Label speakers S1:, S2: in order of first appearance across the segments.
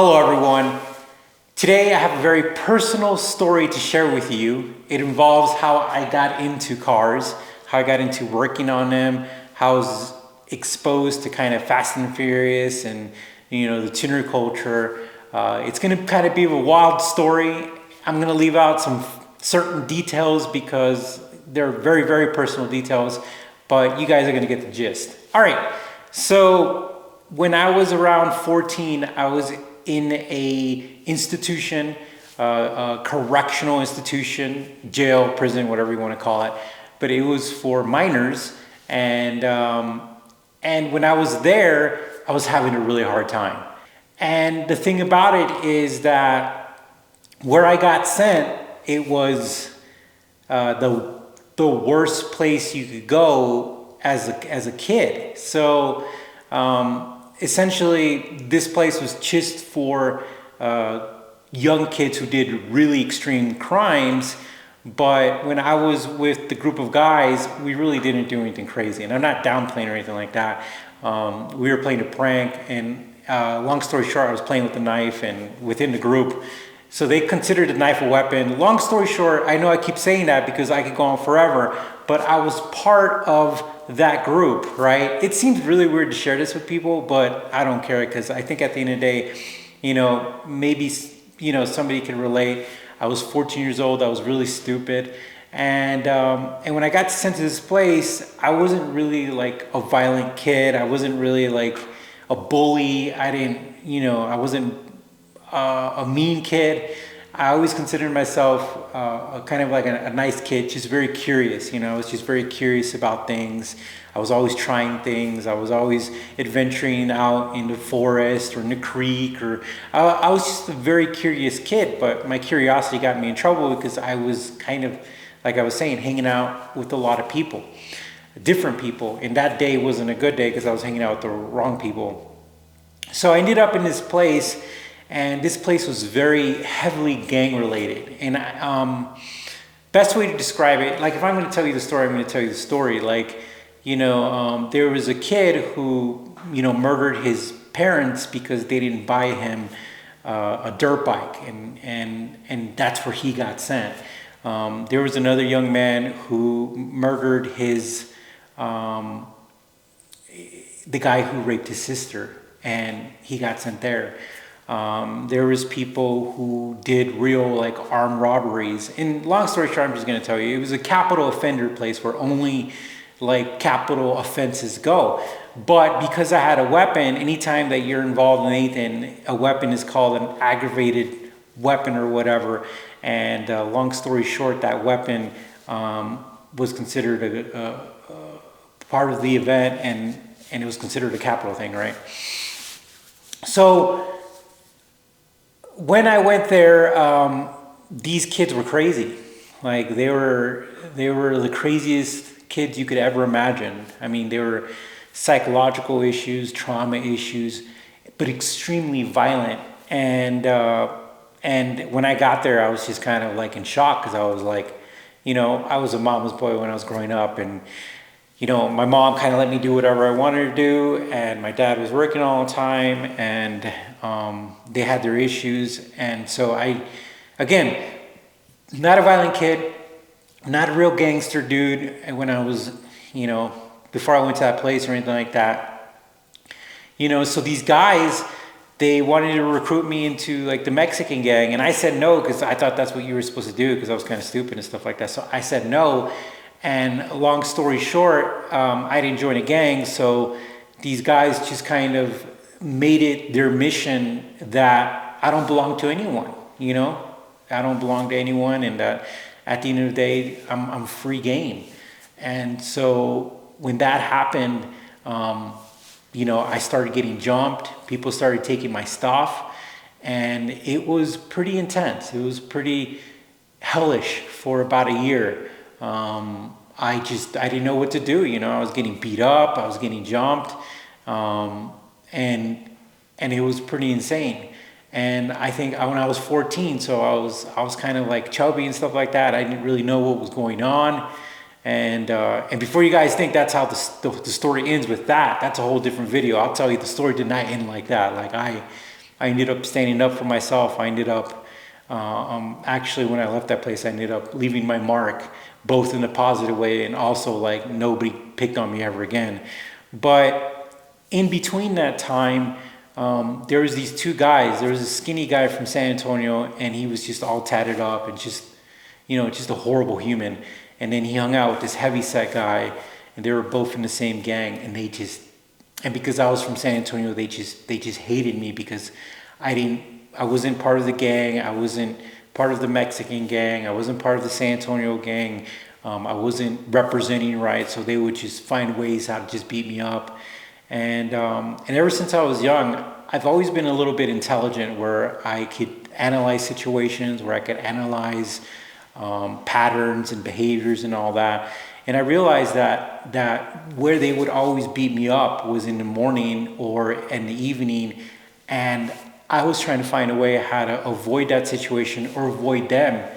S1: Hello everyone. Today I have a very personal story to share with you. It involves how I got into cars, how I got into working on them, how I was exposed to kind of Fast and Furious and the tuner culture. It's going to kind of be a wild story. I'm going to leave out some certain details because they're very, very personal details, but you guys are going to get the gist. All right, so when I was around 14, I was in a institution, a correctional institution, jail, prison, whatever you want to call it, but it was for minors. And when I was there, I was having a really hard time. And the thing about it is that where I got sent, it was the worst place you could go as a kid. So essentially, this place was just for young kids who did really extreme crimes. But when I was with the group of guys, we really didn't do anything crazy. And I'm not downplaying or anything like that. We were playing a prank, and long story short, I was playing with the knife and within the group. So they considered the knife a weapon. Long story short, I know I keep saying that because I could go on forever, but I was part of that group, right? It seems really weird to share this with people, but I don't care because I think at the end of the day, maybe, somebody can relate. I was 14 years old. I was really stupid. And when I got sent to this place, I wasn't really like a violent kid. I wasn't really like a bully. I wasn't a mean kid. I always considered myself kind of like a nice kid, just very curious. I was just very curious about things. I was always trying things. I was always adventuring out in the forest or in the creek. I was just a very curious kid, but my curiosity got me in trouble because I was kind of, like I was saying, hanging out with a lot of people, different people. And that day wasn't a good day because I was hanging out with the wrong people. So I ended up in this place. And this place was very heavily gang related. And best way to describe it, like if I'm going to tell you the story, I'm going to tell you the story. Like, there was a kid who, murdered his parents because they didn't buy him a dirt bike. And that's where he got sent. There was another young man who murdered the guy who raped his sister, and he got sent there. There was people who did real like armed robberies. And long story short, I'm just going to tell you, it was a capital offender place where only like capital offenses go. But because I had a weapon, anytime that you're involved in anything, a weapon is called an aggravated weapon or whatever. And long story short, that weapon was considered a part of the event, and it was considered a capital thing, right? So when I went there, these kids were crazy. Like they were the craziest kids you could ever imagine. I mean, they were psychological issues, trauma issues, but extremely violent. And when I got there, I was just kind of like in shock because I was like, I was a mama's boy when I was growing up, and my mom kind of let me do whatever I wanted to do, and my dad was working all the time, and they had their issues. And so again, not a violent kid, not a real gangster dude. And when I was, before I went to that place or anything like that, so these guys, they wanted to recruit me into like the Mexican gang, and I said no because I thought that's what you were supposed to do because I was kind of stupid and stuff like that. So I said no. And long story short, I didn't join a gang, so these guys just kind of made it their mission that I don't belong to anyone, I don't belong to anyone, and that at the end of the day, I'm free game. And so when that happened, I started getting jumped. People started taking my stuff, and it was pretty intense. It was pretty hellish for about a year. I didn't know what to do. I was getting beat up, I was getting jumped, and it was pretty insane. And I think when I was 14, so I was kind of like chubby and stuff like that. I didn't really know what was going on. And before you guys think that's how the story ends with that, that's a whole different video. I'll tell you, the story did not end like that. Like I ended up standing up for myself. I ended up, actually, when I left that place, I ended up leaving my mark, both in a positive way and also like nobody picked on me ever again. But in between that time, there was these two guys. There was a skinny guy from San Antonio, and he was just all tatted up and just, just a horrible human. And then he hung out with this heavy-set guy, and they were both in the same gang, and and because I was from San Antonio, they just hated me because I wasn't part of the gang. I wasn't part of the Mexican gang. I wasn't part of the San Antonio gang. I wasn't representing right, so they would just find ways how to just beat me up. And ever since I was young, I've always been a little bit intelligent, where I could analyze situations, where I could analyze patterns and behaviors and all that. And I realized that where they would always beat me up was in the morning or in the evening, and I was trying to find a way how to avoid that situation or avoid them.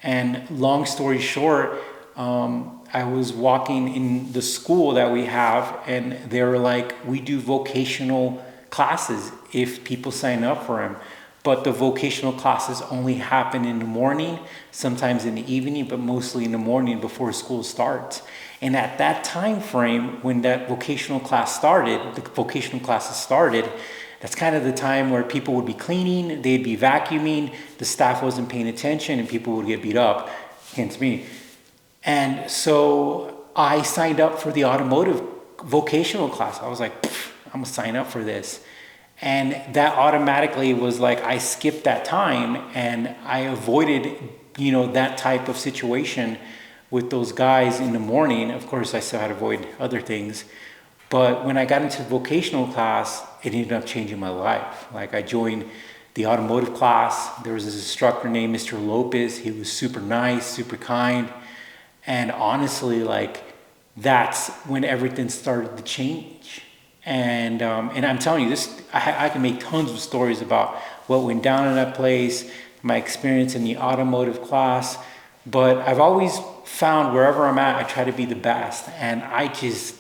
S1: And long story short, I was walking in the school that we have, and they were like, we do vocational classes if people sign up for them. But the vocational classes only happen in the morning, sometimes in the evening, but mostly in the morning before school starts. And at that time frame, when that vocational class started, the vocational classes started, that's kind of the time where people would be cleaning, they'd be vacuuming, the staff wasn't paying attention, and people would get beat up, hence me. And so I signed up for the automotive vocational class. I was like, I'm gonna sign up for this. And that automatically was like, I skipped that time and I avoided, that type of situation with those guys in the morning. Of course, I still had to avoid other things. But when I got into vocational class, it ended up changing my life. Like, I joined the automotive class. There was this instructor named Mr. Lopez. He was super nice, super kind. And honestly, like, that's when everything started to change. And I'm telling you, I can make tons of stories about what went down in that place, my experience in the automotive class. But I've always found wherever I'm at, I try to be the best. And I just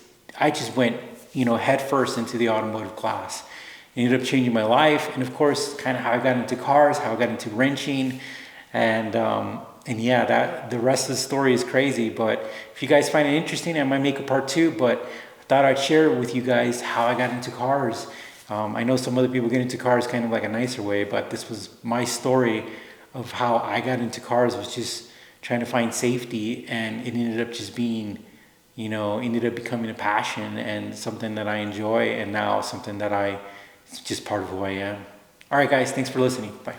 S1: went, head first into the automotive class. It ended up changing my life. And of course, kind of how I got into cars, how I got into wrenching. And yeah, the rest of the story is crazy. But if you guys find it interesting, I might make a part 2. But I thought I'd share with you guys how I got into cars. I know some other people get into cars kind of like a nicer way, but this was my story of how I got into cars. Was just trying to find safety, and it ended up just being, ended up becoming a passion and something that I enjoy, and now something that it's just part of who I am. All right, guys, thanks for listening. Bye.